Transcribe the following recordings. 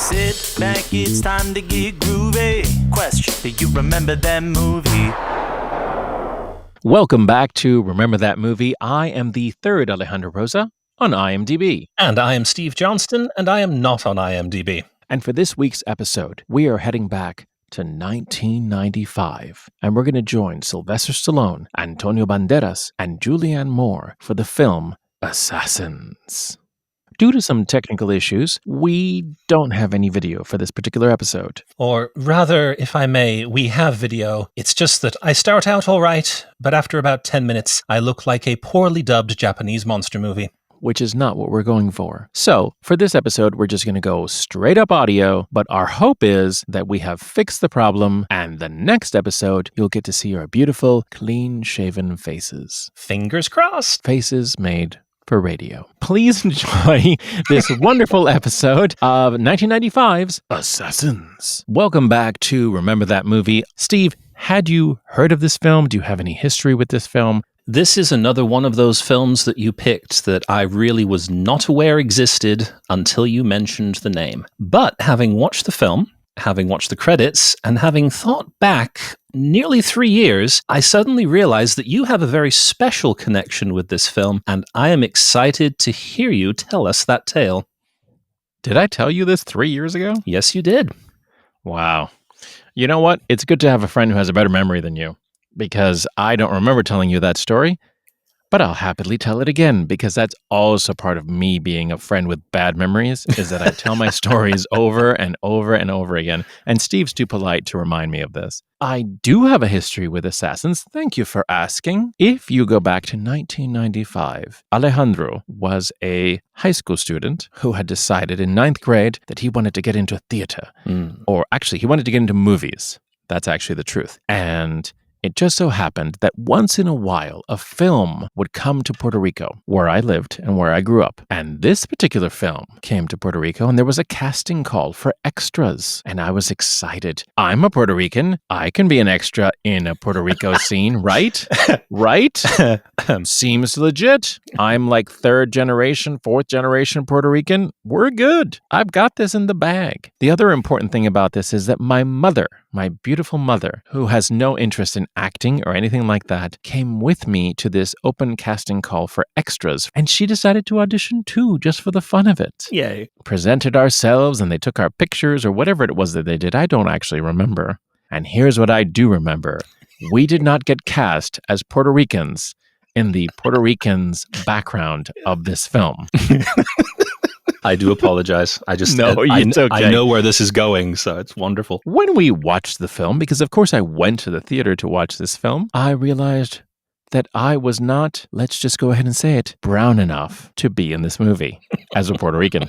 Sit back, it's time to get groovy. Question, do you remember that movie? Welcome back to Remember That Movie. I am the third Alejandro on IMDb. And I am Steve Johnston, and I am not on IMDb. And for this week's episode, we are heading back to 1995. And we're going to join Sylvester Stallone, Antonio Banderas, and Julianne Moore for the film Assassins. Due to some technical issues, we don't have any video for this particular episode. Or rather, if I may, we have video. It's just that I start out all right, but after about 10 minutes, I look like a poorly dubbed Japanese monster movie. Which is not what we're going for. So, for this episode, we're just going to go straight up audio, but our hope is that we have fixed the problem, and the next episode, you'll get to see our beautiful, clean-shaven faces. Fingers crossed. Faces made for radio. Please enjoy this wonderful episode of 1995's Assassins. Welcome back to Remember That Movie. Steve, had you heard of this film? Do you have any history with this film? This is another one of those films that you picked that I really was not aware existed until you mentioned the name. But having watched the film, having watched the credits, and having thought back nearly 3 years, I suddenly realized that you have a very special connection with this film, and I am excited to hear you tell us that tale. Did I tell you this 3 years ago? Yes, you did. Wow. You know what? It's good to have a friend who has a better memory than you, because I don't remember telling you that story, but I'll happily tell it again, because that's also part of me being a friend with bad memories, is that I tell my stories over and over and over again, and Steve's too polite to remind me of this. I do have a history with Assassins. Thank you for asking. If you go back to 1995, Alejandro was a high school student who had decided in 9th grade that he wanted to get into theater, or actually, he wanted to get into movies. That's actually the truth. And it just so happened that once in a while, a film would come to Puerto Rico, where I lived and where I grew up. And this particular film came to Puerto Rico, and there was a casting call for extras. And I was excited. I'm a Puerto Rican. I can be an extra in a Puerto Rico scene, right? Right? Seems legit. I'm like 3rd generation, 4th generation Puerto Rican. We're good. I've got this in the bag. The other important thing about this is that my mother, my beautiful mother, who has no interest in acting or anything like that, came with me to this open casting call for extras, and she decided to audition too, just for the fun of it. Yay. Presented ourselves, and they took our pictures or whatever it was that they did. I don't actually remember. And here's what I do remember. We did not get cast as Puerto Ricans in the Puerto Ricans background of this film. I do apologize. It's okay. I know where this is going, so it's wonderful. When we watched the film, because of course I went to the theater to watch this film, I realized that I was not, let's just go ahead and say it, brown enough to be in this movie as a Puerto Rican.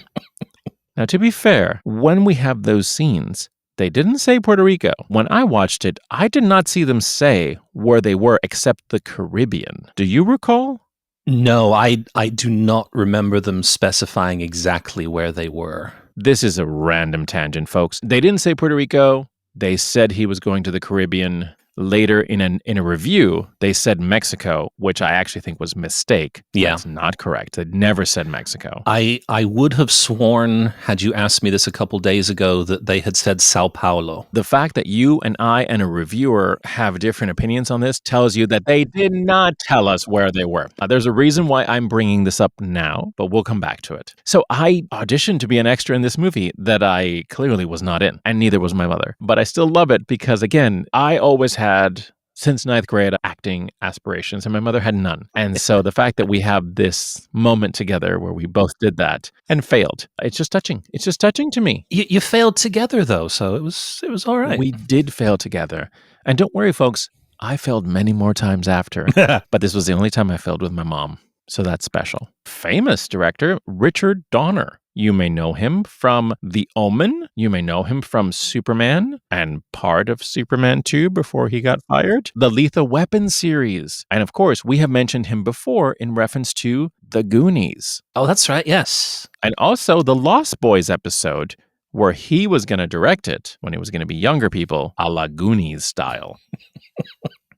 Now, to be fair, when we have those scenes, they didn't say Puerto Rico. When I watched it, I did not see them say where they were except the Caribbean. Do you recall? No, I do not remember them specifying exactly where they were. This is a random tangent, folks. They didn't say Puerto Rico. They said he was going to the Caribbean. Later in a review, they said Mexico, which I actually think was a mistake. Yeah. That's not correct. They never said Mexico. I would have sworn, had you asked me this a couple days ago, that they had said Sao Paulo. The fact that you and I and a reviewer have different opinions on this tells you that they did not tell us where they were. There's a reason why I'm bringing this up now, but we'll come back to it. So I auditioned to be an extra in this movie that I clearly was not in, and neither was my mother. But I still love it because, again, I always had, since 9th grade, acting aspirations, and my mother had none. And so the fact that we have this moment together where we both did that and failed, it's just touching. It's just touching to me. You failed together, though, so it was all right. We did fail together. And don't worry, folks, I failed many more times after. But this was the only time I failed with my mom. So that's special. Famous director, Richard Donner. You may know him from The Omen. You may know him from Superman and part of Superman 2 before he got fired. The Lethal Weapon series. And of course, we have mentioned him before in reference to The Goonies. Oh, that's right. Yes. And also the Lost Boys episode where he was going to direct it when it was going to be younger people, a la Goonies style.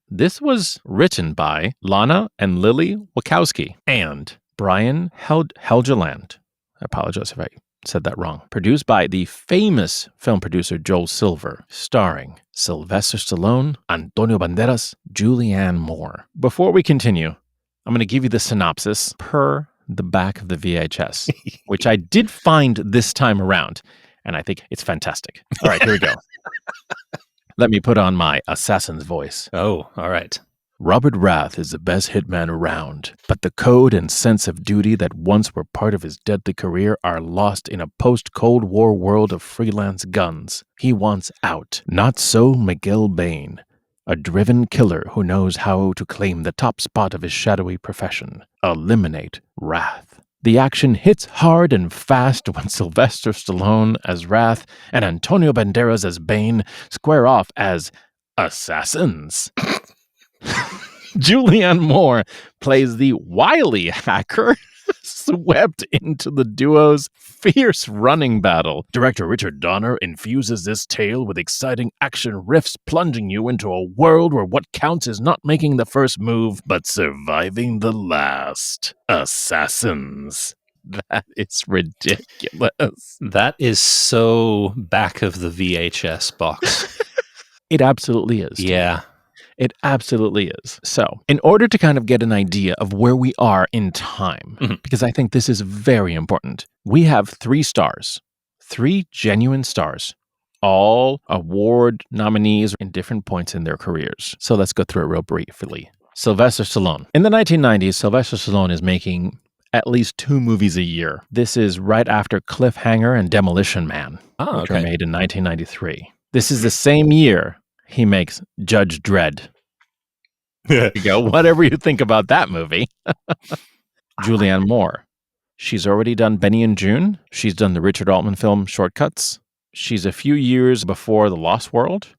This was written by Lana and Lilly Wachowski and Brian Helgeland. I apologize if I said that wrong. Produced by the famous film producer Joel Silver, starring Sylvester Stallone, Antonio Banderas, Julianne Moore. Before we continue, I'm going to give you the synopsis per the back of the VHS, which I did find this time around, and I think it's fantastic. All right, here we go. Let me put on my assassin's voice. Oh, all right. Robert Rath is the best hitman around, but the code and sense of duty that once were part of his deadly career are lost in a post-Cold War world of freelance guns. He wants out. Not so Miguel Bain, a driven killer who knows how to claim the top spot of his shadowy profession. Eliminate Rath. The action hits hard and fast when Sylvester Stallone as Rath and Antonio Banderas as Bane square off as assassins. Julianne Moore plays the wily hacker swept into the duo's fierce running battle. Director Richard Donner infuses this tale with exciting action riffs, plunging you into a world where what counts is not making the first move, but surviving the last. Assassins. That is ridiculous. That is so back of the VHS box. It absolutely is. Yeah. It absolutely is. So, in order to kind of get an idea of where we are in time, because I think this is very important, we have 3 stars, 3 genuine stars, all award nominees in different points in their careers. So let's go through it real briefly. Sylvester Stallone. In the 1990s, Sylvester Stallone is making at least 2 movies a year. This is right after Cliffhanger and Demolition Man, which were made in 1993. This is the same year he makes Judge Dredd. There you go. Whatever you think about that movie. Julianne Moore. She's already done Benny and June. She's done the Richard Altman film Shortcuts. She's a few years before The Lost World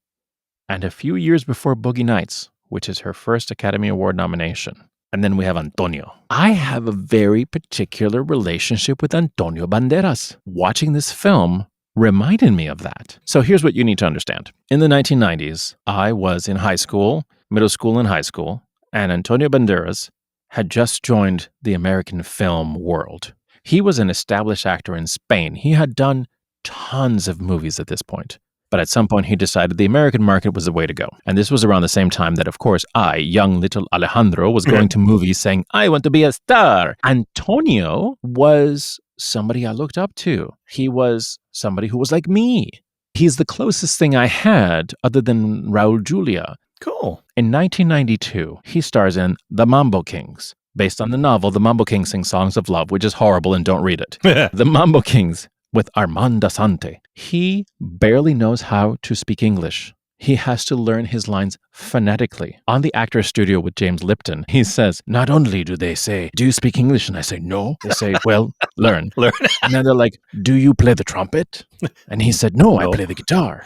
and a few years before Boogie Nights, which is her first Academy Award nomination. And then we have Antonio. I have a very particular relationship with Antonio Banderas. Watching this film reminded me of that. So here's what you need to understand. In the 1990s, I was in high school, middle school and high school, and Antonio Banderas had just joined the American film world. He was an established actor in Spain. He had done tons of movies at this point. But at some point, he decided the American market was the way to go. And this was around the same time that, of course, I, young little Alejandro, was going to movies saying, I want to be a star. Antonio was somebody I looked up to. He was somebody who was like me. He's the closest thing I had other than Raul Julia. Cool. In 1992, he stars in The Mambo Kings, based on the novel The Mambo Kings Sing Songs of Love, which is horrible and don't read it. The Mambo Kings with Armand Assante. He barely knows how to speak English. He has to learn his lines phonetically. On the Actors Studio with James Lipton, he says, not only do they say, do you speak English? And I say, no. They say, well, learn. And then they're like, do you play the trumpet? And he said, no, I play the guitar.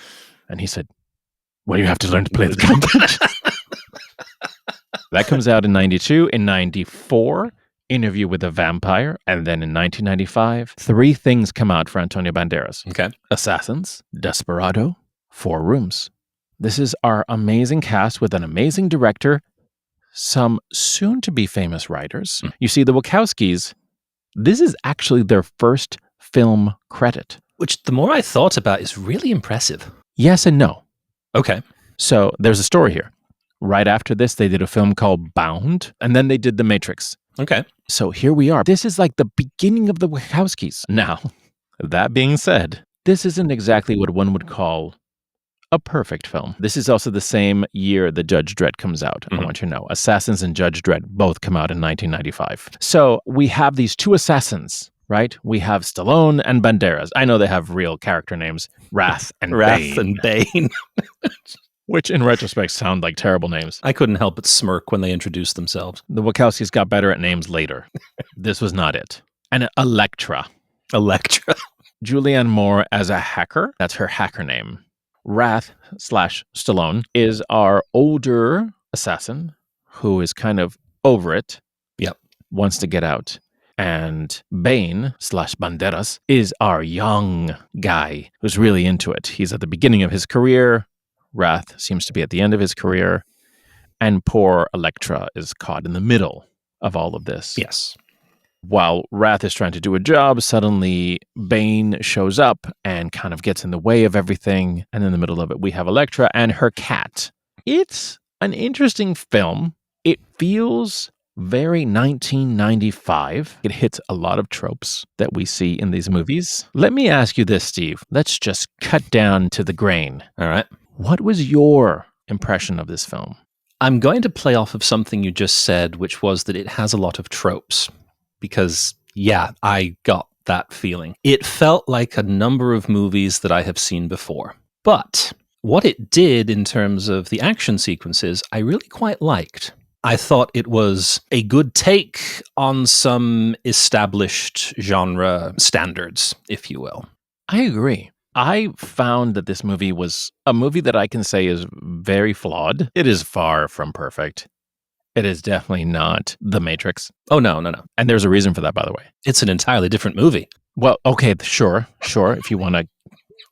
And he said, well, you have to learn to play the trumpet. That comes out in 92. In 94, Interview with a Vampire. And then in 1995, 3 things come out for Antonio Banderas. Okay. Assassins, Desperado, 4 Rooms. This is our amazing cast with an amazing director, some soon-to-be famous writers. You see, the Wachowskis, this is actually their first film credit. Which, the more I thought about, is really impressive. Yes and no. Okay. So there's a story here. Right after this, they did a film called Bound, and then they did The Matrix. Okay. So here we are. This is like the beginning of the Wachowskis. Now, that being said, this isn't exactly what one would call a perfect film. This is also the same year that Judge Dredd comes out. I want you to know. Assassins and Judge Dredd both come out in 1995. So we have these 2 assassins, right? We have Stallone and Banderas. I know they have real character names. Rath and Bane. Which in retrospect sound like terrible names. I couldn't help but smirk when they introduced themselves. The Wachowskis got better at names later. This was not it. And Electra. Julianne Moore as a hacker. That's her hacker name. Rath/Stallone is our older assassin who is kind of over it. Yep. Wants to get out. And Bane/Banderas is our young guy who's really into it. He's at the beginning of his career. Rath seems to be at the end of his career. And poor Electra is caught in the middle of all of this. Yes. While Wrath is trying to do a job, suddenly Bane shows up and kind of gets in the way of everything. And in the middle of it, we have Elektra and her cat. It's an interesting film. It feels very 1995. It hits a lot of tropes that we see in these movies. Let me ask you this, Steve. Let's just cut down to the grain. All right. What was your impression of this film? I'm going to play off of something you just said, which was that it has a lot of tropes. Because, yeah, I got that feeling. It felt like a number of movies that I have seen before. But what it did in terms of the action sequences, I really quite liked. I thought it was a good take on some established genre standards, if you will. I agree. I found that this movie was a movie that I can say is very flawed. It is far from perfect. It is definitely not The Matrix. Oh, no. And there's a reason for that, by the way. It's an entirely different movie. Well, okay, sure. If you want to.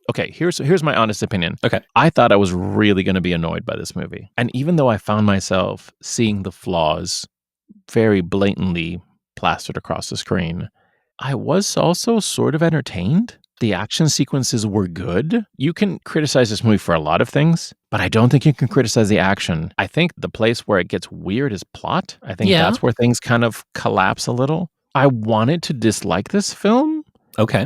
Okay, here's my honest opinion. Okay. I thought I was really going to be annoyed by this movie. And even though I found myself seeing the flaws very blatantly plastered across the screen, I was also sort of entertained. The action sequences were good. You can criticize this movie for a lot of things, but I don't think you can criticize the action. I think the place where it gets weird is plot. I think that's where things kind of collapse a little. I wanted to dislike this film. Okay.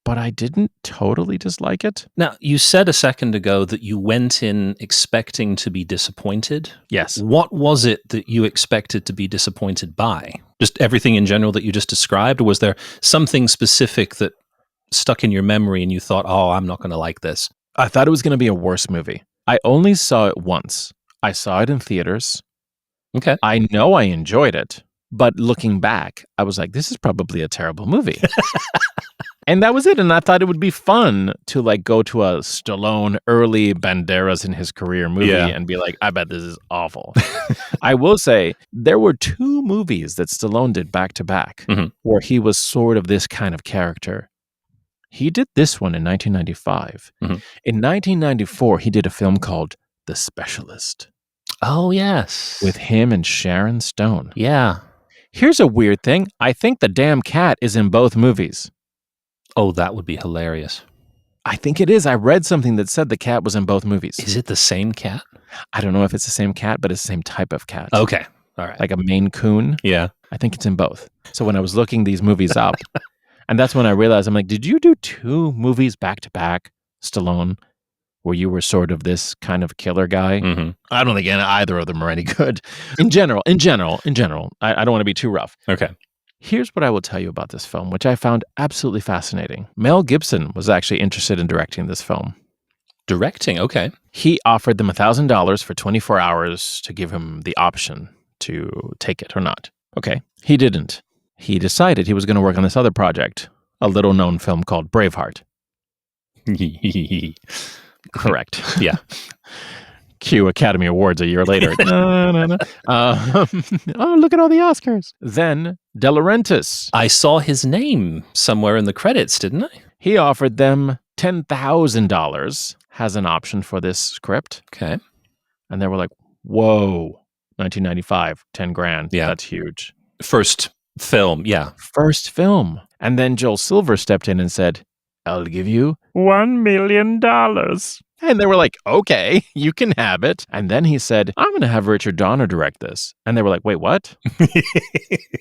But I didn't totally dislike it. Now, you said a second ago that you went in expecting to be disappointed. Yes. What was it that you expected to be disappointed by? Just everything in general that you just described? Or was there something specific that stuck in your memory and you thought, oh, I'm not going to like this? I thought it was going to be a worse movie. I only saw it once. I saw it in theaters. Okay. I know I enjoyed it, but looking back, I was like, this is probably a terrible movie. And that was it. And I thought it would be fun to like go to a Stallone early Banderas in his career movie and be like, I bet this is awful. I will say there were 2 movies that Stallone did back to back where he was sort of this kind of character. He did this one in 1995. In 1994, he did a film called The Specialist. Oh, yes. With him and Sharon Stone. Yeah. Here's a weird thing. I think the damn cat is in both movies. Oh, that would be hilarious. I think it is. I read something that said the cat was in both movies. Is it the same cat? I don't know if it's the same cat, but it's the same type of cat. Okay. All right. Like a Maine Coon. Yeah. I think it's in both. So when I was looking these movies up, and that's when I realized, I'm like, did you do 2 movies back to back, Stallone, where you were sort of this kind of killer guy? I don't think either of them are any good. In general, I don't want to be too rough. Okay. Here's what I will tell you about this film, which I found absolutely fascinating. Mel Gibson was actually interested in directing this film. Directing, okay. He offered them $1,000 for 24 hours to give him the option to take it or not. Okay, he didn't. He decided he was going to work on this other project, a little-known film called Braveheart. Correct. Yeah. Cue Academy Awards a year later. No. Oh, look at all the Oscars. Then De Laurentiis. I saw his name somewhere in the credits, didn't I? He offered them $10,000 as an option for this script. Okay. And they were like, whoa, 1995, 10 grand. Yeah. That's huge. First film, yeah. First film. And then Joel Silver stepped in and said, I'll give you $1 million. And they were like, okay, you can have it. And then he said, I'm going to have Richard Donner direct this. And they were like, wait, what?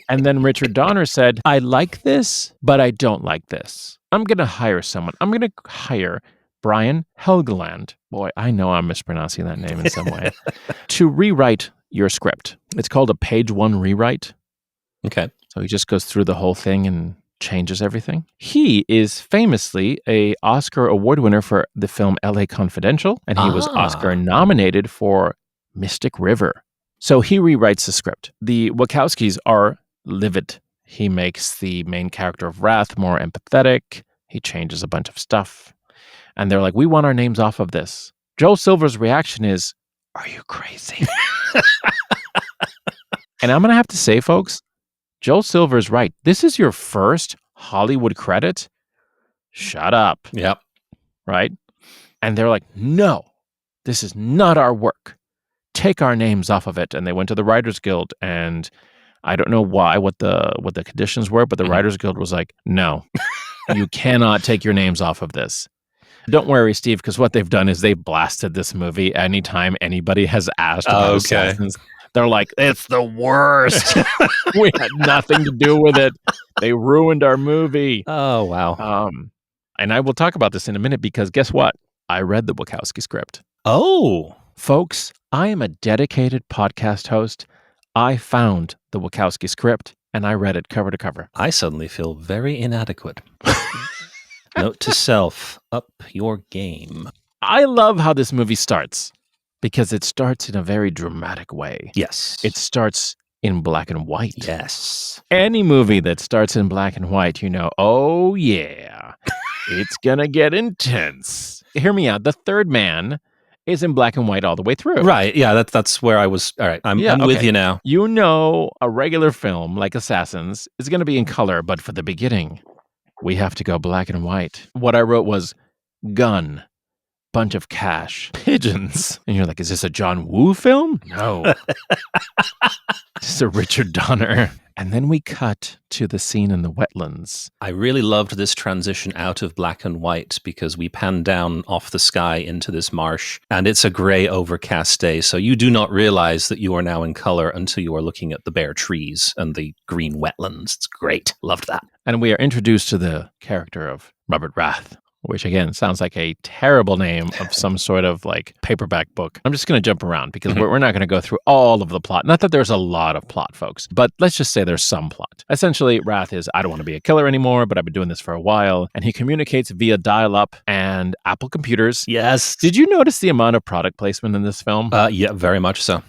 And then Richard Donner said, I like this, but I don't like this. I'm going to hire someone. I'm going to hire Brian Helgeland. Boy, I know I'm mispronouncing that name in some way. To rewrite your script. It's called a page 1 rewrite. Okay. So he just goes through the whole thing and changes everything. He is famously an Oscar award winner for the film LA Confidential, and he was Oscar nominated for Mystic River. So he rewrites the script. The Wachowskis are livid. He makes the main character of Wrath more empathetic. He changes a bunch of stuff. And they're like, we want our names off of this. Joel Silver's reaction is, are you crazy? And I'm going to have to say, folks, Joel Silver's right. This is your first Hollywood credit? Shut up. Yep. Right? And they're like, no, this is not our work. Take our names off of it. And they went to the Writers Guild and I don't know why, what the conditions were, but the Writers Guild was like, no, you cannot take your names off of this. Don't worry, Steve, because what they've done is they blasted this movie anytime anybody has asked about Assassins. They're like, it's the worst. We had nothing to do with it. They ruined our movie. Oh, wow. And I will talk about this in a minute because guess what? I read the Wachowski script. Oh. Folks, I am a dedicated podcast host. I found the Wachowski script and I read it cover to cover. I suddenly feel very inadequate. Note to self, up your game. I love how this movie starts because it starts in a very dramatic way. Yes. It starts in black and white. Yes. Any movie that starts in black and white, you know, oh yeah, it's gonna get intense. Hear me out. The Third Man is in black and white all the way through. Right. Yeah, that's where I was. All right. I'm with you now. You know, a regular film like Assassins is going to be in color, but for the beginning, we have to go black and white. What I wrote was gun, bunch of cash, pigeons. And you're like, is this a John Woo film? No. This is a Richard Donner. And then we cut to the scene in the wetlands. I really loved this transition out of black and white because we pan down off the sky into this marsh and it's a gray overcast day. So you do not realize that you are now in color until you are looking at the bare trees and the green wetlands. It's great. Loved that. And we are introduced to the character of Robert Rath, which again sounds like a terrible name of some sort of like paperback book. I'm just going to jump around because we're not going to go through all of the plot. Not that there's a lot of plot, folks, but let's just say there's some plot. Essentially, Rath is, I don't want to be a killer anymore, but I've been doing this for a while. And he communicates via dial-up and Apple computers. Yes. Did you notice the amount of product placement in this film? Yeah, very much so.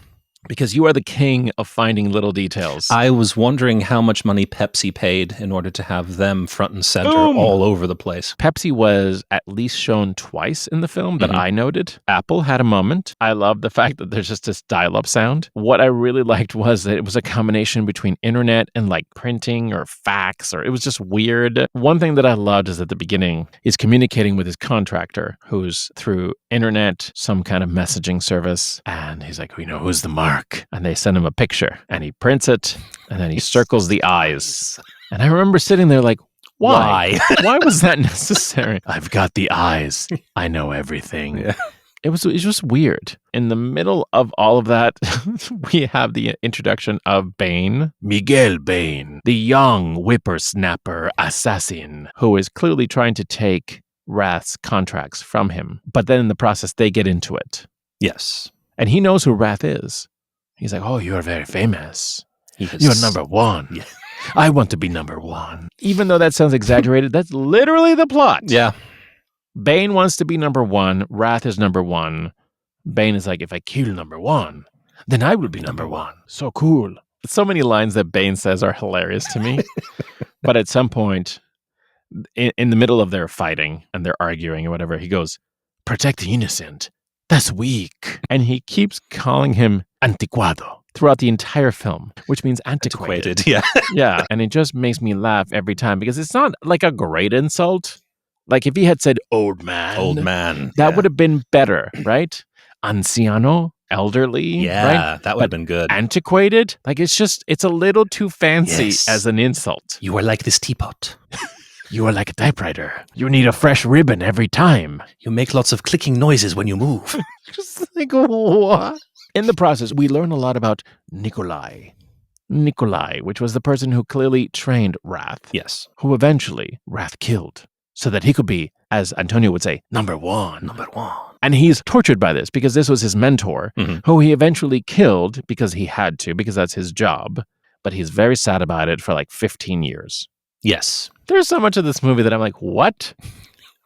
Because you are the king of finding little details. I was wondering how much money Pepsi paid in order to have them front and center all over the place. Pepsi was at least shown twice in the film that I noted. Apple had a moment. I love the fact that there's just this dial-up sound. What I really liked was that it was a combination between internet and like printing or fax, or it was just weird. One thing that I loved is at the beginning, he's communicating with his contractor who's through internet, some kind of messaging service. And he's like, who's the mark? And they send him a picture and he prints it and then he circles the eyes. And I remember sitting there like, why? Why was that necessary? I've got the eyes. I know everything. Yeah. It was just weird. In the middle of all of that, we have the introduction of Bane, Miguel Bane, the young whippersnapper assassin who is clearly trying to take Rath's contracts from him. But then in the process, they get into it. Yes. And he knows who Rath is. He's like, oh, you're very famous. You're number one. Yeah. I want to be number one. Even though that sounds exaggerated, that's literally the plot. Yeah. Bane wants to be number one. Rath is number one. Bane is like, if I kill number one, then I will be number one. So cool. So many lines that Bane says are hilarious to me. But at some point, in the middle of their fighting and they're arguing or whatever, he goes, protect the innocent. That's weak. And he keeps calling him anticuado throughout the entire film, which means antiquated. Yeah. Yeah. And it just makes me laugh every time because it's not like a great insult. Like if he had said old man, that would have been better, right? Anciano, elderly. Yeah, right? that would have been good. Antiquated, like it's a little too fancy as an insult. You are like this teapot. You are like a typewriter. You need a fresh ribbon every time. You make lots of clicking noises when you move. Just like, what? In the process, we learn a lot about Nikolai, which was the person who clearly trained Rath. Yes. Who eventually Rath killed so that he could be, as Antonio would say, number one. Number one. And he's tortured by this because this was his mentor, who he eventually killed because he had to, because that's his job. But he's very sad about it for like 15 years. Yes. There's so much of this movie that I'm like, what?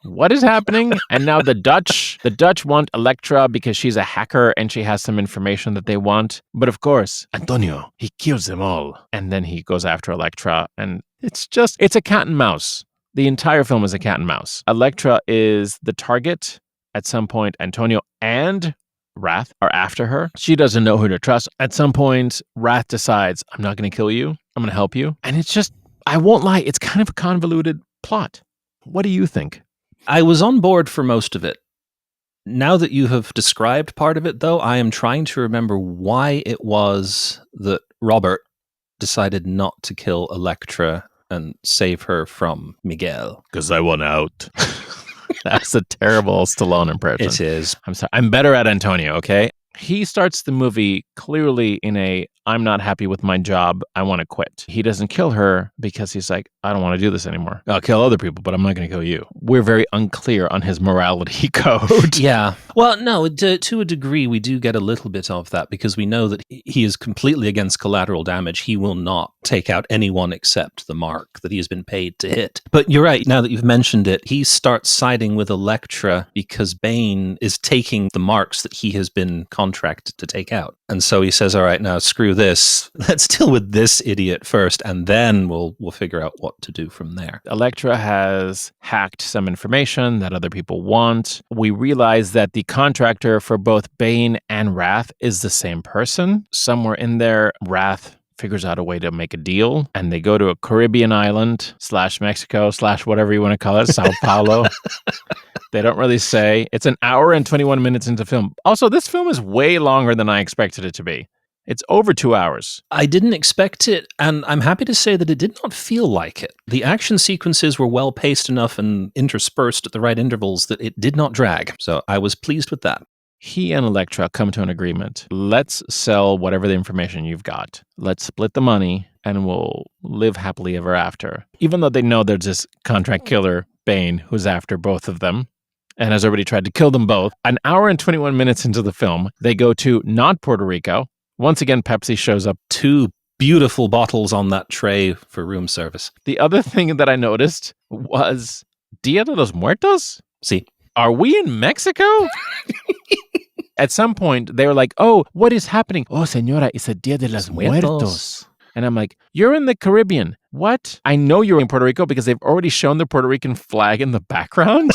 What is happening? And now the Dutch want Elektra because she's a hacker and she has some information that they want. But of course, Antonio, he kills them all. And then he goes after Elektra. And it's a cat and mouse. The entire film is a cat and mouse. Elektra is the target. At some point, Antonio and Rath are after her. She doesn't know who to trust. At some point, Rath decides, I'm not going to kill you. I'm going to help you. And it's just, I won't lie, it's kind of a convoluted plot. What do you think? I was on board for most of it. Now that you have described part of it, though, I am trying to remember why it was that Robert decided not to kill Elektra and save her from Miguel? Because I want out. That's a terrible Stallone impression. It is. I'm sorry. I'm better at Antonio, okay? He starts the movie clearly in a, I'm not happy with my job, I want to quit. He doesn't kill her because he's like, I don't want to do this anymore. I'll kill other people, but I'm not going to kill you. We're very unclear on his morality code. Yeah. Well, no, to a degree, we do get a little bit of that because we know that he is completely against collateral damage. He will not take out anyone except the mark that he has been paid to hit. But you're right. Now that you've mentioned it, he starts siding with Elektra because Bane is taking the marks that he has been contracted to take out. And so he says, all right, now screw this. Let's deal with this idiot first, and then we'll figure out what to do from there. Elektra has hacked some information that other people want. We realize that the contractor for both Bane and Wrath is the same person. Somewhere in there, Wrath figures out a way to make a deal, and they go to a Caribbean island / Mexico / whatever you want to call it, Sao Paulo. They don't really say. It's an hour and 21 minutes into film. Also, this film is way longer than I expected it to be. It's over 2 hours. I didn't expect it, and I'm happy to say that it did not feel like it. The action sequences were well paced enough and interspersed at the right intervals that it did not drag. So I was pleased with that. He and Elektra come to an agreement. Let's sell whatever the information you've got. Let's split the money, and we'll live happily ever after. Even though they know there's this contract killer, Bane, who's after both of them and has already tried to kill them both. An hour and 21 minutes into the film, they go to not Puerto Rico. Once again, Pepsi shows up. 2 beautiful bottles on that tray for room service. The other thing that I noticed was Dia de los Muertos? See? Are we in Mexico? At some point, they were like, oh, what is happening? Oh, señora, it's a Dia de los Muertos. And I'm like, you're in the Caribbean. What? I know you're in Puerto Rico because they've already shown the Puerto Rican flag in the background.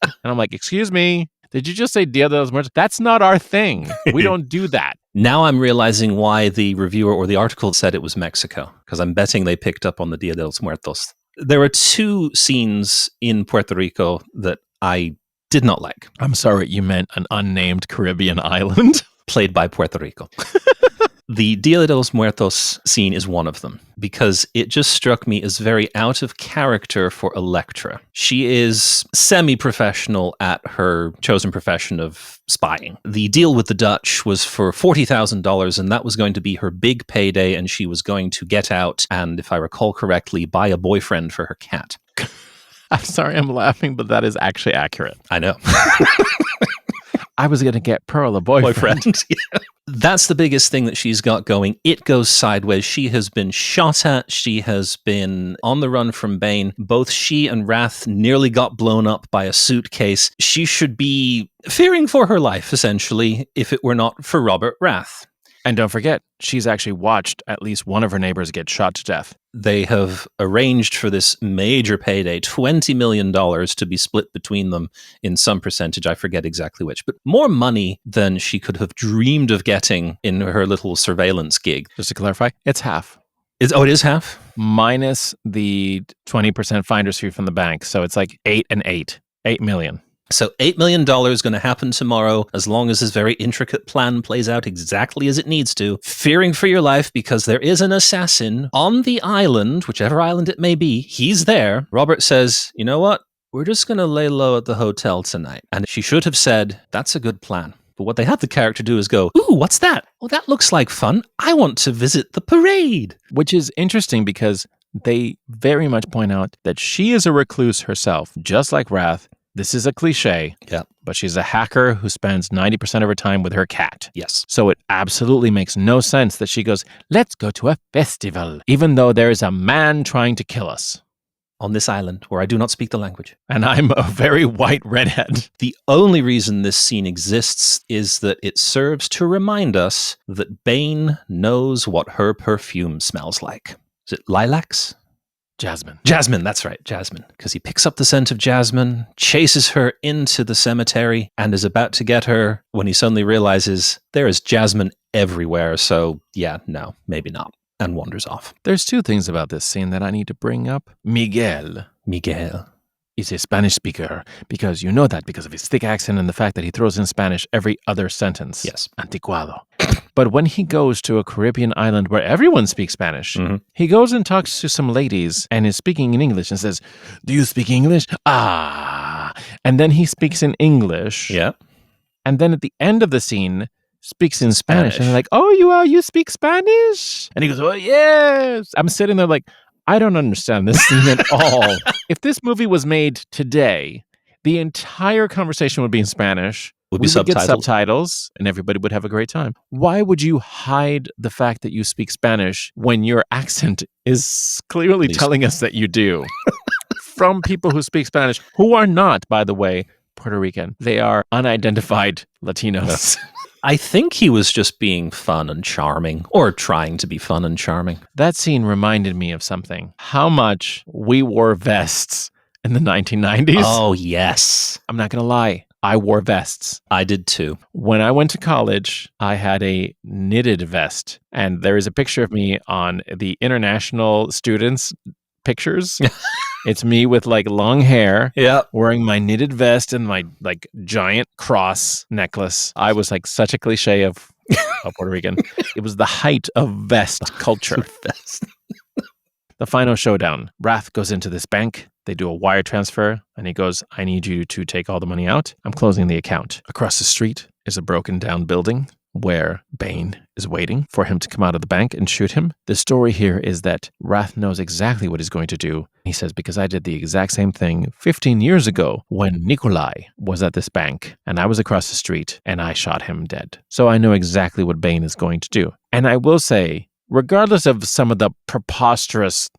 And I'm like, excuse me, did you just say Dia de los Muertos? That's not our thing. We don't do that. Now I'm realizing why the reviewer or the article said it was Mexico, because I'm betting they picked up on the Dia de los Muertos. There are 2 scenes in Puerto Rico that I did not like. I'm sorry, you meant an unnamed Caribbean island? Played by Puerto Rico. The Dia de los Muertos scene is one of them because it just struck me as very out of character for Elektra. She is semi-professional at her chosen profession of spying. The deal with the Dutch was for $40,000, and that was going to be her big payday, and she was going to get out and, if I recall correctly, buy a boyfriend for her cat. I'm sorry I'm laughing, but that is actually accurate. I know. I was going to get Pearl a boyfriend. Yeah. That's the biggest thing that she's got going. It goes sideways. She has been shot at. She has been on the run from Bane. Both she and Wrath nearly got blown up by a suitcase. She should be fearing for her life, essentially, if it were not for Robert Wrath. And don't forget, she's actually watched at least one of her neighbors get shot to death. They have arranged for this major payday, $20 million, to be split between them in some percentage. I forget exactly which, but more money than she could have dreamed of getting in her little surveillance gig. Just to clarify, it's half. It is half? Minus the 20% finder's fee from the bank. So it's like 8 and 8. 8 million. So $8 million is going to happen tomorrow as long as this very intricate plan plays out exactly as it needs to. Fearing for your life because there is an assassin on the island, whichever island it may be. He's there. Robert says, you know what? We're just going to lay low at the hotel tonight. And she should have said, that's a good plan. But what they have the character do is go, ooh, what's that? Oh, that looks like fun. I want to visit the parade. Which is interesting because they very much point out that she is a recluse herself, just like Wrath. This is a cliche, but she's a hacker who spends 90% of her time with her cat. Yes. So it absolutely makes no sense that she goes, let's go to a festival, even though there is a man trying to kill us. On this island where I do not speak the language. And I'm a very white redhead. The only reason this scene exists is that it serves to remind us that Bane knows what her perfume smells like. Is it lilacs? Jasmine. Jasmine, that's right, Jasmine. Because he picks up the scent of Jasmine, chases her into the cemetery, and is about to get her when he suddenly realizes there is Jasmine everywhere. So, yeah, no, maybe not. And wanders off. There's 2 things about this scene that I need to bring up. Miguel is a Spanish speaker because you know that because of his thick accent and the fact that he throws in Spanish every other sentence. Yes. Anticuado. But when he goes to a Caribbean island where everyone speaks Spanish, he goes and talks to some ladies and is speaking in English and says, "Do you speak English?" Ah. And then he speaks in English. Yeah. And then at the end of the scene, speaks in Spanish. And they're like, "Oh, you speak Spanish?" And he goes, "Oh, yes." I'm sitting there like, I don't understand this scene at all. If this movie was made today, the entire conversation would be in Spanish. Would be we get subtitled. subtitles, and everybody would have a great time. Why would you hide the fact that you speak Spanish when your accent is clearly telling us that you do? From people who speak Spanish, who are not, by the way, Puerto Rican. They are unidentified Latinos. I think he was just being fun and charming, or trying to be fun and charming. That scene reminded me of something. How much we wore vests in the 1990s. Oh, yes. I'm not going to lie. I wore vests. I did too. When I went to college, I had a knitted vest. And there is a picture of me on the international students' pictures. It's me with like long hair, wearing my knitted vest and my like giant cross necklace. I was like such a cliche of Puerto Rican. It was the height of vest culture. The final showdown. Wrath goes into this bank. They do a wire transfer and he goes, "I need you to take all the money out. I'm closing the account." Across the street is a broken down building where Bane is waiting for him to come out of the bank and shoot him. The story here is that Wrath knows exactly what he's going to do. He says, "Because I did the exact same thing 15 years ago when Nikolai was at this bank and I was across the street and I shot him dead. So I know exactly what Bane is going to do." And I will say, regardless of some of the preposterous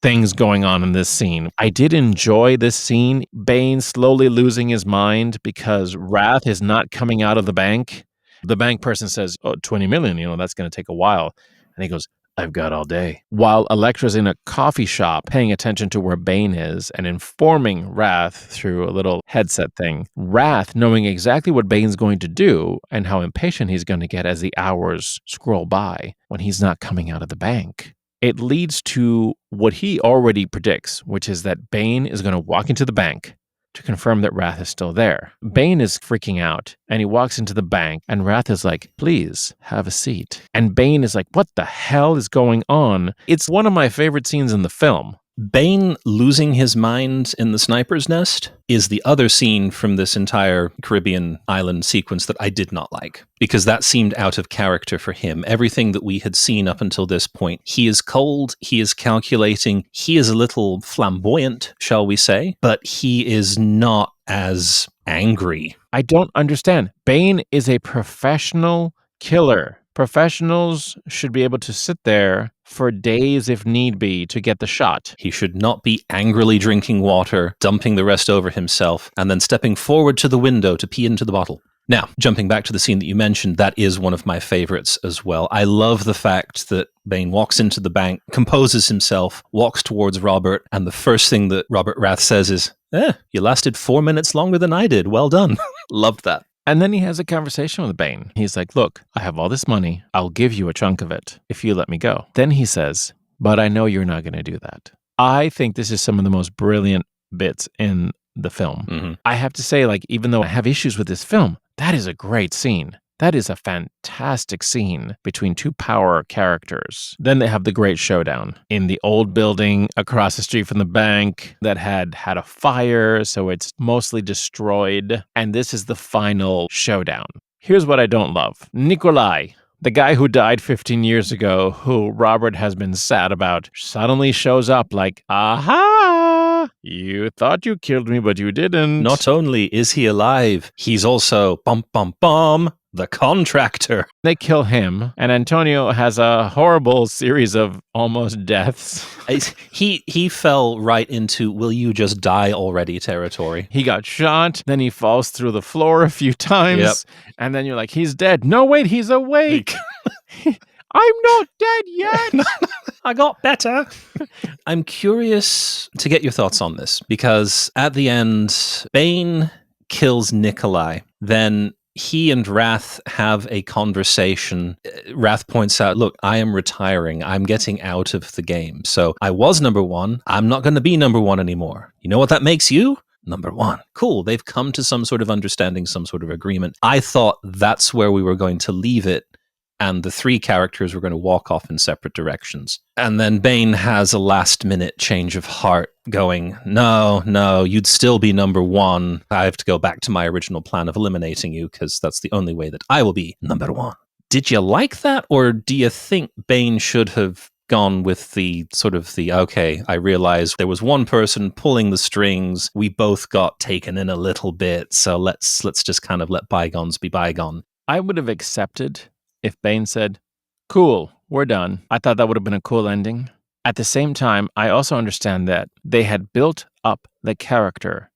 things going on in this scene, I did enjoy this scene. Bane slowly losing his mind because Wrath is not coming out of the bank. The bank person says, "Oh, 20 million, that's going to take a while." And he goes, "I've got all day." While Elektra's in a coffee shop paying attention to where Bane is and informing Wrath through a little headset thing, Wrath, knowing exactly what Bane's going to do and how impatient he's going to get as the hours scroll by when he's not coming out of the bank, it leads to what he already predicts, which is that Bane is going to walk into the bank to confirm that Wrath is still there. Bane is freaking out, and he walks into the bank, and Wrath is like, "Please, have a seat." And Bane is like, "What the hell is going on?" It's one of my favorite scenes in the film. Bane losing his mind in the sniper's nest is the other scene from this entire Caribbean island sequence that I did not like, because that seemed out of character for him. Everything that we had seen up until this point, he is cold, he is calculating, he is a little flamboyant, shall we say, but he is not as angry. I don't understand. Bane is a professional killer. Professionals should be able to sit there for days if need be to get the shot. He should not be angrily drinking water, dumping the rest over himself, and then stepping forward to the window to pee into the bottle. Now, jumping back to the scene that you mentioned, that is one of my favorites as well. I love the fact that Bane walks into the bank, composes himself, walks towards Robert, and the first thing that Robert Wrath says is, "You lasted 4 minutes longer than I did. Well done." Loved that. And then he has a conversation with Bane. He's like, "Look, I have all this money. I'll give you a chunk of it if you let me go." Then he says, "But I know you're not going to do that." I think this is some of the most brilliant bits in the film. Mm-hmm. I have to say, even though I have issues with this film, that is a great scene. That is a fantastic scene between two power characters. Then they have the great showdown in the old building across the street from the bank that had a fire, so it's mostly destroyed. And this is the final showdown. Here's what I don't love. Nikolai, the guy who died 15 years ago, who Robert has been sad about, suddenly shows up like, "Aha! You thought you killed me, but you didn't." Not only is he alive, he's also, the contractor. They kill him, and Antonio has a horrible series of almost deaths. He fell right into "will you just die already" territory. He got shot, then he falls through the floor a few times, and then you're like, "He's dead." No, wait, he's awake. I'm not dead yet. I got better. I'm curious to get your thoughts on this, because at the end, Bane kills Nikolai. Then he and Wrath have a conversation. Wrath points out, "Look, I am retiring. I'm getting out of the game. So I was number one. I'm not going to be number one anymore. You know what that makes you? Number one." Cool. They've come to some sort of understanding, some sort of agreement. I thought that's where we were going to leave it and the three characters were going to walk off in separate directions. And then Bane has a last-minute change of heart going, no, you'd still be number one. I have to go back to my original plan of eliminating you because that's the only way that I will be number one. Did you like that, or do you think Bane should have gone with the okay, I realized there was one person pulling the strings, we both got taken in a little bit, so let's just kind of let bygones be bygone? I would have accepted if Bane said, cool, we're done. I thought that would have been a cool ending. At the same time, I also understand that they had built up the character.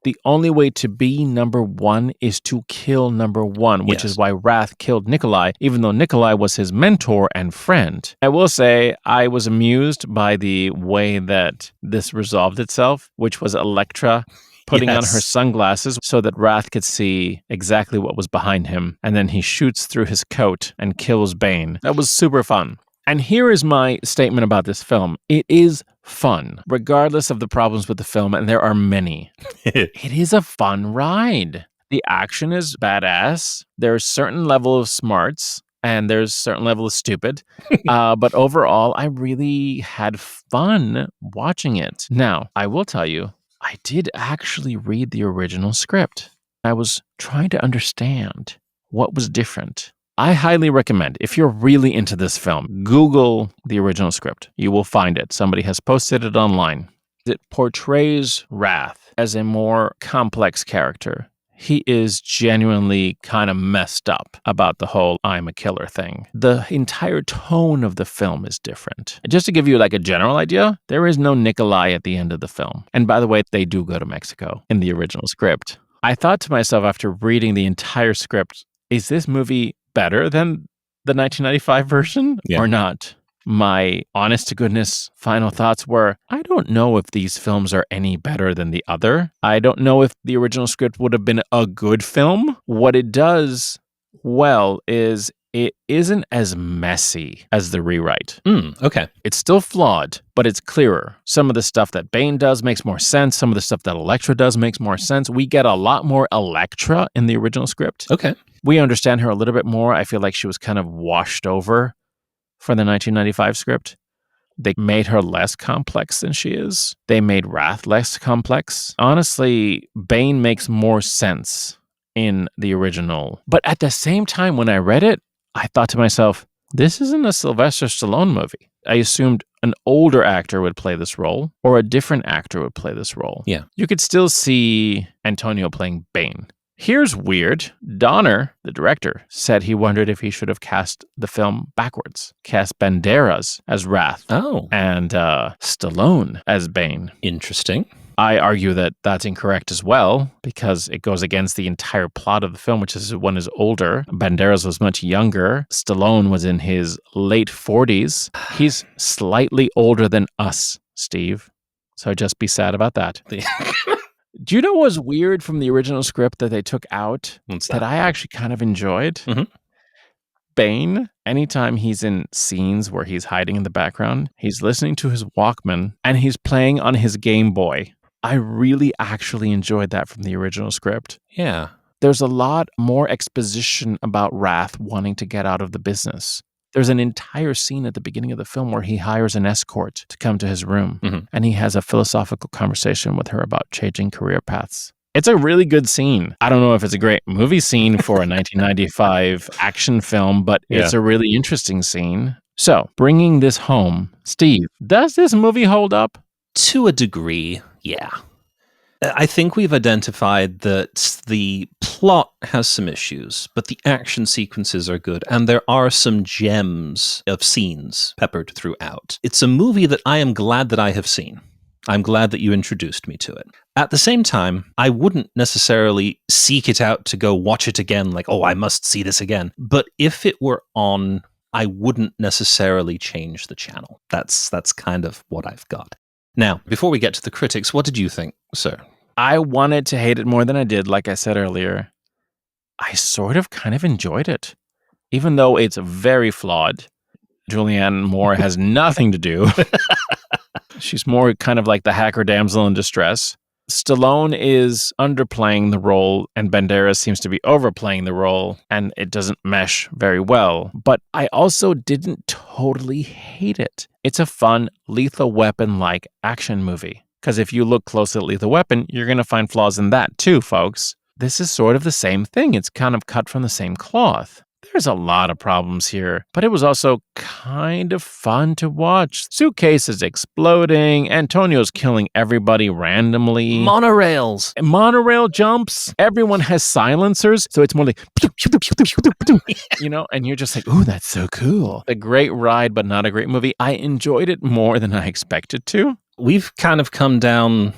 The only way to be number one is to kill number one, which is why Wrath killed Nikolai, even though Nikolai was his mentor and friend. I will say I was amused by the way that this resolved itself, which was Elektra putting on her sunglasses so that Wrath could see exactly what was behind him, and then he shoots through his coat and kills Bane. That was super fun. And here is my statement about this film. It is fun, regardless of the problems with the film, and there are many. It is a fun ride. The action is badass. There's a certain level of smarts, and there's a certain level of stupid. But overall, I really had fun watching it. Now, I will tell you, I did actually read the original script. I was trying to understand what was different. I highly recommend, if you're really into this film, Google the original script. You will find it. Somebody has posted it online. It portrays Wrath as a more complex character. He is genuinely kind of messed up about the whole I'm a killer thing. The entire tone of the film is different. Just to give you like a general idea, there is no Nikolai at the end of the film. And by the way, they do go to Mexico in the original script. I thought to myself after reading the entire script, is this movie better than the 1995 version or not? My honest to goodness final thoughts were, I don't know if these films are any better than the other. I don't know if the original script would have been a good film. What it does well is it isn't as messy as the rewrite. Okay. It's still flawed, but it's clearer. Some of the stuff that Bane does makes more sense. Some of the stuff that Elektra does makes more sense. We get a lot more Elektra in the original script. Okay. We understand her a little bit more. I feel like she was kind of washed over for the 1995 script. They made her less complex than she is. They made Wrath less complex. Honestly, Bane makes more sense in the original. But at the same time, when I read it, I thought to myself, this isn't a Sylvester Stallone movie. I assumed an older actor would play this role or a different actor would play this role. Yeah. You could still see Antonio playing Bane. Here's weird. Donner, the director, said he wondered if he should have cast the film backwards. Cast Banderas as Wrath. Oh. And Stallone as Bane. Interesting. I argue that that's incorrect as well, because it goes against the entire plot of the film, which is one is older. Banderas was much younger. Stallone was in his late 40s. He's slightly older than us, Steve. So just be sad about that. Do you know what was weird from the original script that they took out? What's that I actually kind of enjoyed? Mm-hmm. Bane, anytime he's in scenes where he's hiding in the background, he's listening to his Walkman and he's playing on his Game Boy. I really actually enjoyed that from the original script. Yeah. There's a lot more exposition about Wrath wanting to get out of the business. There's an entire scene at the beginning of the film where he hires an escort to come to his room, and he has a philosophical conversation with her about changing career paths. It's a really good scene. I don't know if it's a great movie scene for a 1995 action film, but it's a really interesting scene. So, bringing this home, Steve, does this movie hold up? To a degree, yeah. I think we've identified that the plot has some issues, but the action sequences are good, and there are some gems of scenes peppered throughout. It's a movie that I am glad that I have seen. I'm glad that you introduced me to it. At the same time, I wouldn't necessarily seek it out to go watch it again, like, oh, I must see this again. But if it were on, I wouldn't necessarily change the channel. That's kind of what I've got. Now, before we get to the critics, what did you think, sir? I wanted to hate it more than I did, like I said earlier. I sort of kind of enjoyed it. Even though it's very flawed. Julianne Moore has nothing to do. She's more kind of like the hacker damsel in distress. Stallone is underplaying the role and Banderas seems to be overplaying the role, and it doesn't mesh very well. But I also didn't totally hate it. It's a fun Lethal Weapon-like action movie. Because if you look close at Lethal Weapon, you're going to find flaws in that too, folks. This is sort of the same thing. It's kind of cut from the same cloth. There's a lot of problems here, but it was also kind of fun to watch. Suitcases exploding, Antonio's killing everybody randomly. Monorails. Monorail jumps. Everyone has silencers, so it's more like, you know, and you're just like, ooh, that's so cool. A great ride, but not a great movie. I enjoyed it more than I expected to. We've kind of come down,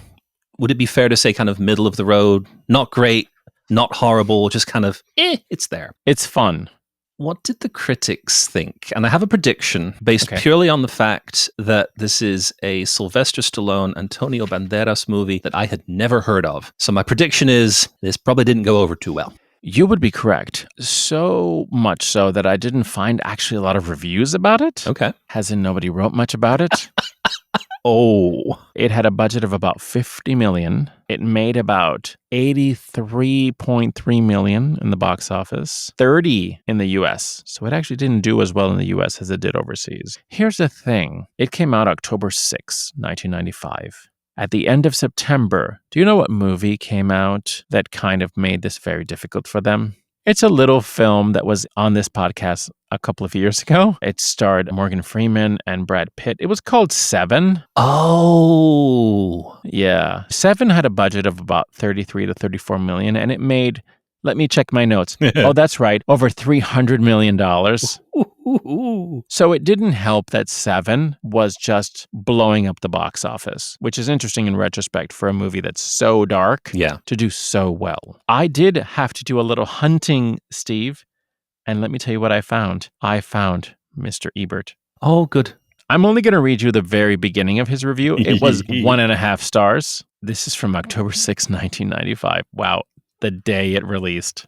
would it be fair to say kind of middle of the road? Not great, not horrible, just kind of, it's there. It's fun. What did the critics think? And I have a prediction based purely on the fact that this is a Sylvester Stallone, Antonio Banderas movie that I had never heard of. So my prediction is this probably didn't go over too well. You would be correct. So much so that I didn't find actually a lot of reviews about it. Okay. As in nobody wrote much about it. Oh. It had a budget of about $50 million. It made about $83.3 million in the box office, 30 in the US. So it actually didn't do as well in the US as it did overseas. Here's the thing. It came out October 6, 1995. At the end of September, do you know what movie came out that kind of made this very difficult for them? It's a little film that was on this podcast a couple of years ago. It starred Morgan Freeman and Brad Pitt. It was called Seven. Oh. Yeah. Seven had a budget of about 33 to 34 million, and it made, let me check my notes. Oh, that's right, over $300 million. So it didn't help that Seven was just blowing up the box office, which is interesting in retrospect for a movie that's so dark to do so well. I did have to do a little hunting, Steve, and let me tell you what I found. I found Mr. Ebert. Oh, good. I'm only going to read you the very beginning of his review. It was 1.5 stars. This is from October 6, 1995. Wow, the day it released.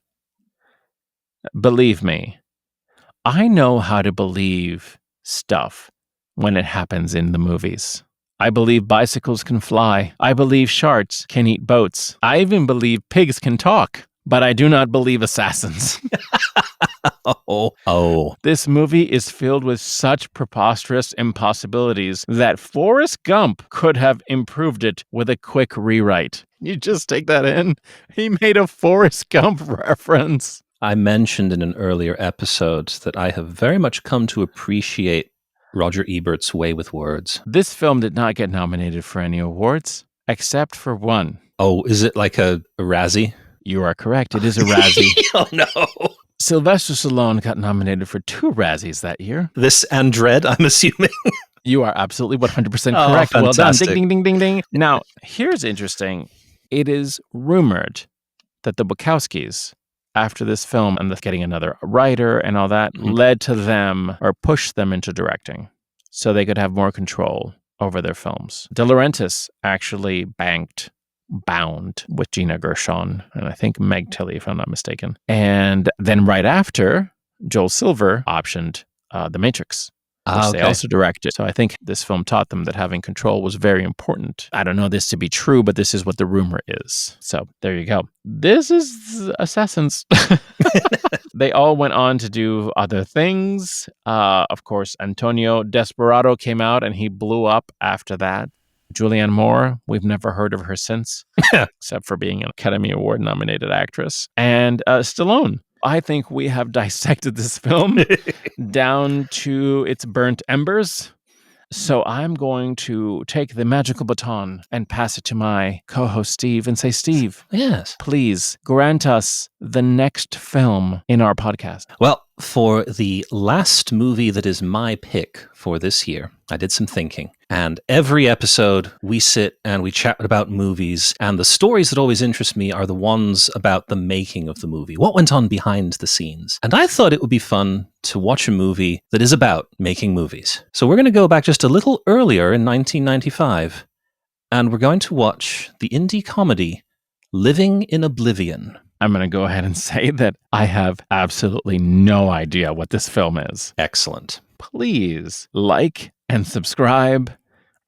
Believe me, I know how to believe stuff when it happens in the movies. I believe bicycles can fly. I believe sharks can eat boats. I even believe pigs can talk, but I do not believe assassins. Oh. This movie is filled with such preposterous impossibilities that Forrest Gump could have improved it with a quick rewrite. You just take that in. He made a Forrest Gump reference. I mentioned in an earlier episode that I have very much come to appreciate Roger Ebert's way with words. This film did not get nominated for any awards, except for one. Oh, is it like a Razzie? You are correct. It is a Razzie. Oh, no. Sylvester Stallone got nominated for 2 Razzies that year. This and Dread, I'm assuming. You are absolutely 100% Oh, correct. Well done. fantastic. Ding, ding, ding, ding, ding. Now, here's interesting. It is rumored that the Wachowskis, after this film and getting another writer and all that, led to them or pushed them into directing so they could have more control over their films. De Laurentiis actually bound with Gina Gershon and I think Meg Tilly, if I'm not mistaken. And then right after, Joel Silver optioned The Matrix, which they also directed. So I think this film taught them that having control was very important. I don't know this to be true, but this is what the rumor is. So there you go. This is Assassins. They all went on to do other things. Of course, Antonio Desperado came out and he blew up after that. Julianne Moore, we've never heard of her since, except for being an Academy Award nominated actress. And Stallone. I think we have dissected this film down to its burnt embers. So I'm going to take the magical baton and pass it to my co-host Steve and say, Steve, yes, please grant us the next film in our podcast. Well, for the last movie that is my pick for this year, I did some thinking. And every episode, we sit and we chat about movies. And the stories that always interest me are the ones about the making of the movie. What went on behind the scenes? And I thought it would be fun to watch a movie that is about making movies. So we're going to go back just a little earlier in 1995. And we're going to watch the indie comedy Living in Oblivion. I'm going to go ahead and say that I have absolutely no idea what this film is. Excellent. Please like and subscribe,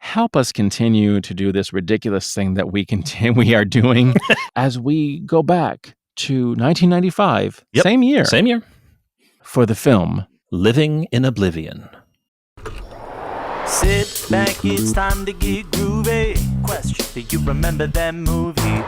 help us continue to do this ridiculous thing that we are doing as we go back to 1995, Yep. same year, Same year. for the film Living in Oblivion. Sit back, it's time to get groovy. Question, do you remember that movie?